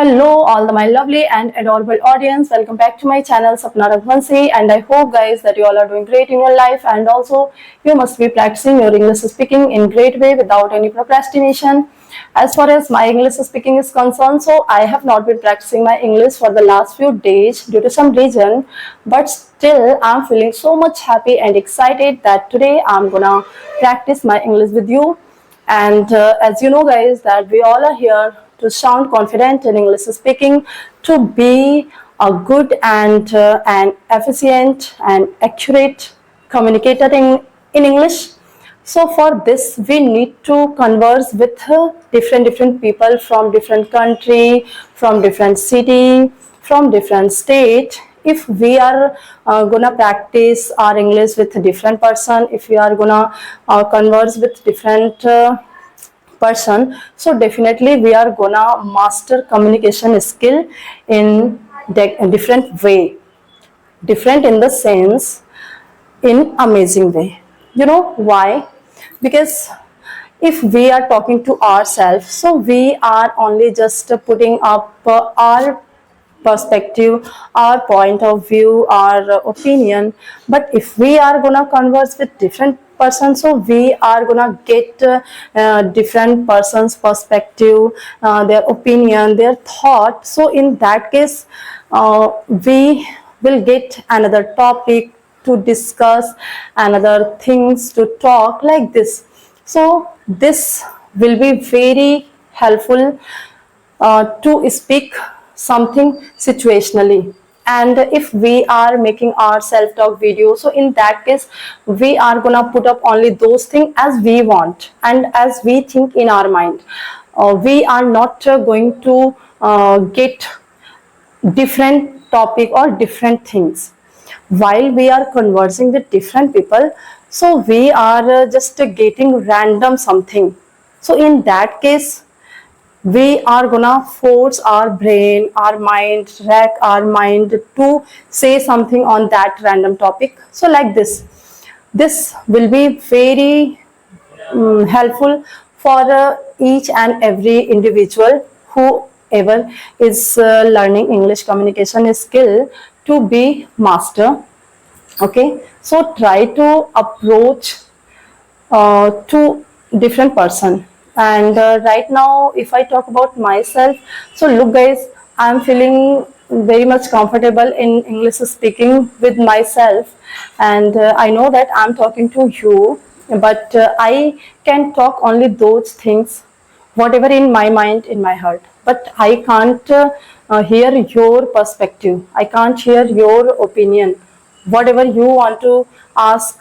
Hello, all my lovely and adorable audience. Welcome back to my channel, Sapna Raghuvanshi, and I hope, guys, that you all are doing great in your life, and also you must be practicing your English speaking in great way without any procrastination. As far as my English speaking is concerned, so I have not been practicing my English for the last few days due to some reason, but still I'm feeling so much happy and excited that today I'm gonna practice my English with you. And as you know, guys, that we all are here to sound confident in English speaking, to be a good and efficient and accurate communicator in English. So for this, we need to converse with different people from different country, from different city, from different state. If we are gonna practice our English with a different person, if we are gonna converse with different person, so definitely we are gonna master communication skill in a different way, different in the sense, in amazing way. You know why? Because if we are talking to ourselves, so we are only just putting up our perspective, our point of view, our opinion. But if we are gonna converse with different persons, so we are gonna get different persons perspective, their opinion, their thought. So in that case, we will get another topic to discuss, another things to talk, like this. So this will be very helpful to speak something situationally. And if we are making our self-talk video, so in that case we are gonna put up only those things as we want and as we think in our mind. We are not going to get different topic or different things while we are conversing with different people. So we are just getting random something. So in that case, we are gonna force our brain, our mind, rack our mind to say something on that random topic. So like this will be very helpful for each and every individual whoever is learning English communication skill to be master. Okay, so try to approach to different person. And right now, if I talk about myself, so look, guys, I'm feeling very much comfortable in English speaking with myself, and I know that I'm talking to you, but I can talk only those things whatever in my mind, in my heart, but I can't hear your perspective, I can't hear your opinion, whatever you want to ask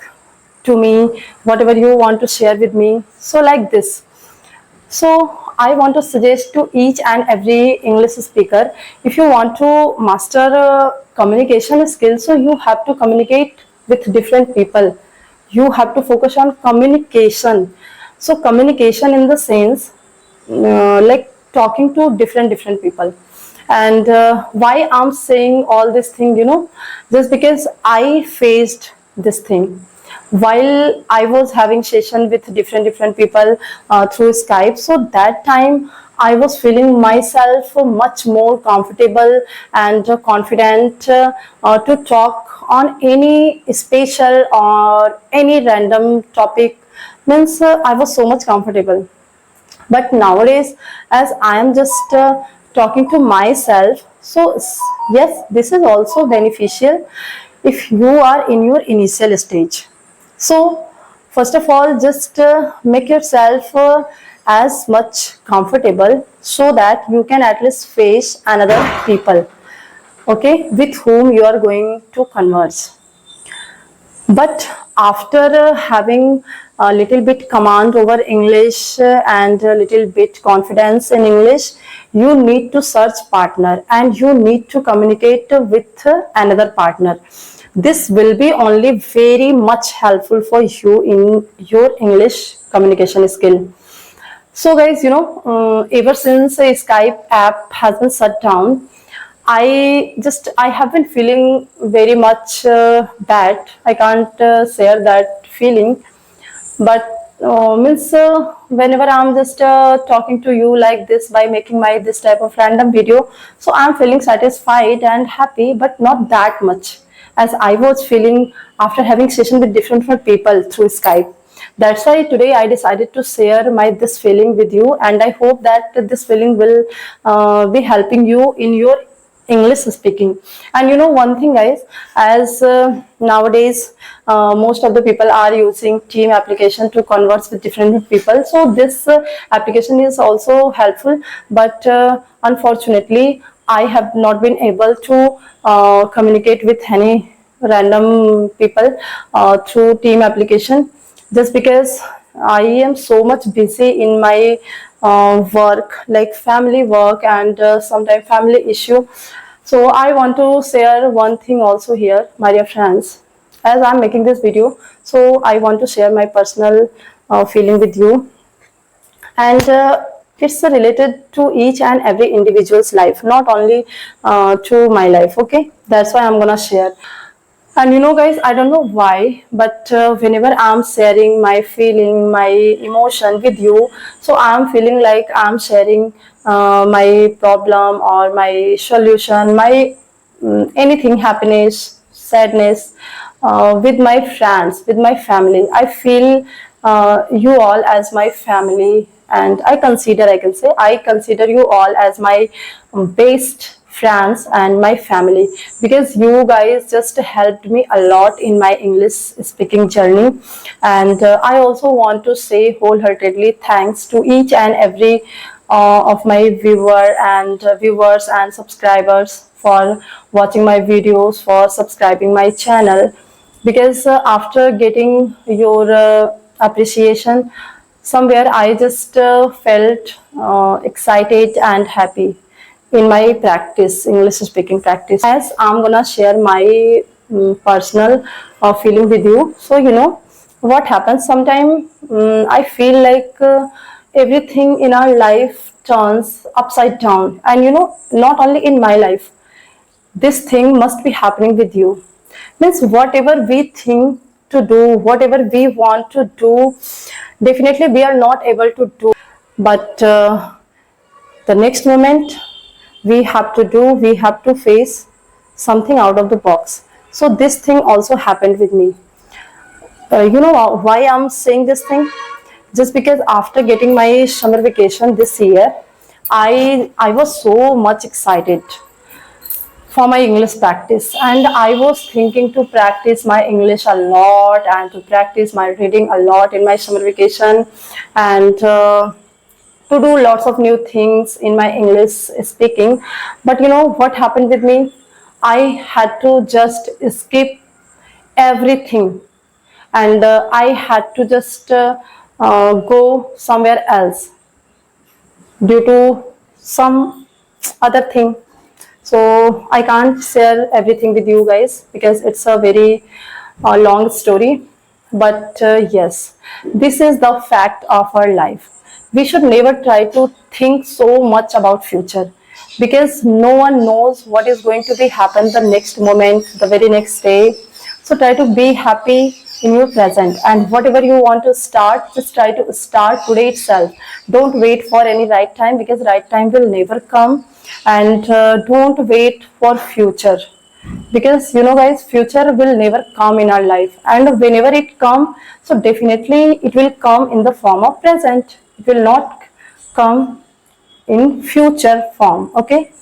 to me, whatever you want to share with me. So like this. So I want to suggest to each and every English speaker, if you want to master communication skills, so you have to communicate with different people. You have to focus on communication. So communication in the sense, like talking to different people. And why I'm saying all this thing, just because I faced this thing while I was having session with different people through Skype. So that time I was feeling myself much more comfortable and confident to talk on any special or any random topic. Means I was so much comfortable. But nowadays, as I am just talking to myself, so yes, this is also beneficial if you are in your initial stage. So first of all, just make yourself as much comfortable so that you can at least face another people, okay, with whom you are going to converse. But after having a little bit command over English and a little bit confidence in English, you need to search partner and you need to communicate with another partner. This will be only very much helpful for you in your English communication skill. So guys, ever since Skype app has been shut down, I have been feeling very much bad. I can't share that feeling, but Means whenever I'm just talking to you like this by making my this type of random video, so I'm feeling satisfied and happy, but not that much as I was feeling after having session with different people through Skype. That's why today I decided to share my this feeling with you, and I hope that this feeling will be helping you in your English speaking. And you know one thing, guys, as nowadays most of the people are using Team application to converse with different people. So this application is also helpful, but unfortunately, I have not been able to communicate with any random people through Team application, just because I am so much busy in my work, like family work and sometimes family issue. So I want to share one thing also here, my dear friends. As I'm making this video, so I want to share my personal feeling with you, and it's related to each and every individual's life, not only to my life. Okay, that's why I'm gonna share. And you know, guys, I don't know why, but whenever I'm sharing my feeling, my emotion with you, so I'm feeling like I'm sharing my problem or my solution, my anything, happiness, sadness, with my friends, with my family. I feel you all as my family, and I can say, I consider you all as my best friends and my family, because you guys just helped me a lot in my English speaking journey. And I also want to say wholeheartedly thanks to each and every of my viewers and subscribers for watching my videos, for subscribing my channel, because after getting your appreciation, somewhere I just felt excited and happy in my practice, English speaking practice. As I'm gonna share my personal feeling with you. So you know what happens sometimes. I feel like everything in our life turns upside down, and you know, not only in my life, this thing must be happening with you. Means whatever we think to do, whatever we want to do, definitely we are not able to do, but the next moment we have to face something out of the box. So this thing also happened with me. You know why I'm saying this thing? Just because after getting my summer vacation this year, I was so much excited for my English practice, and I was thinking to practice my English a lot and to practice my reading a lot in my summer vacation, and to do lots of new things in my English speaking. But you know what happened with me? I had to just skip everything, and I had to just go somewhere else due to some other thing. So I can't share everything with you guys because it's a very long story. But yes, this is the fact of our life. We should never try to think so much about future, because no one knows what is going to be happen the next moment, the very next day. So try to be happy in your present, and whatever you want to start, just try to start today itself. Don't wait for any right time, because right time will never come. And don't wait for future, because you know, guys, future will never come in our life, and whenever it come, so definitely it will come in the form of present. It will not come in future form. Okay,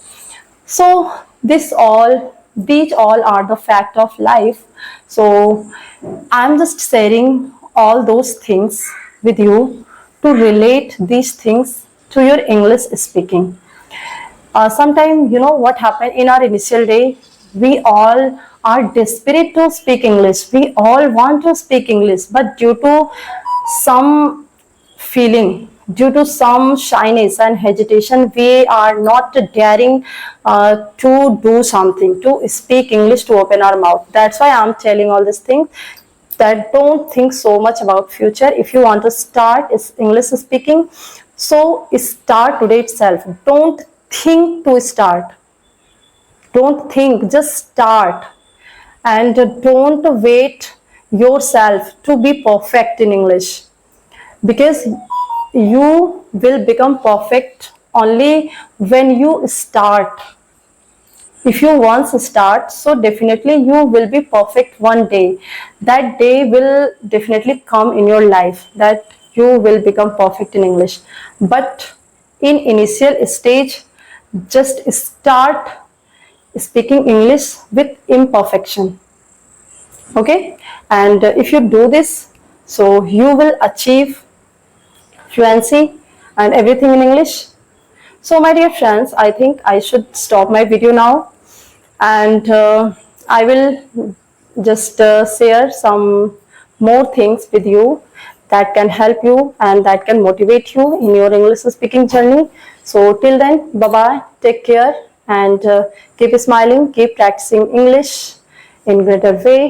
so these all are the fact of life. So I'm just sharing all those things with you to relate these things to your English speaking. Sometimes, you know what happened in our initial day, we all are desperate to speak English. We all want to speak English, but due to some feeling, due to some shyness and hesitation, we are not daring to do something, to speak English, to open our mouth. That's why I'm telling all these things, that don't think so much about future. If you want to start is English speaking, so start today itself. Don't think to start, don't think, just start. And don't wait yourself to be perfect in English. because you will become perfect only when you start. If you once start, so definitely you will be perfect one day. That day will definitely come in your life, that you will become perfect in English. But in initial stage, just start speaking English with imperfection. Okay, and if you do this, so you will achieve fluency and everything in English. So my dear friends, I think I should stop my video now, and I will just share some more things with you that can help you and that can motivate you in your English speaking journey. So till then, bye bye, take care, and keep smiling, keep practicing English in greater way.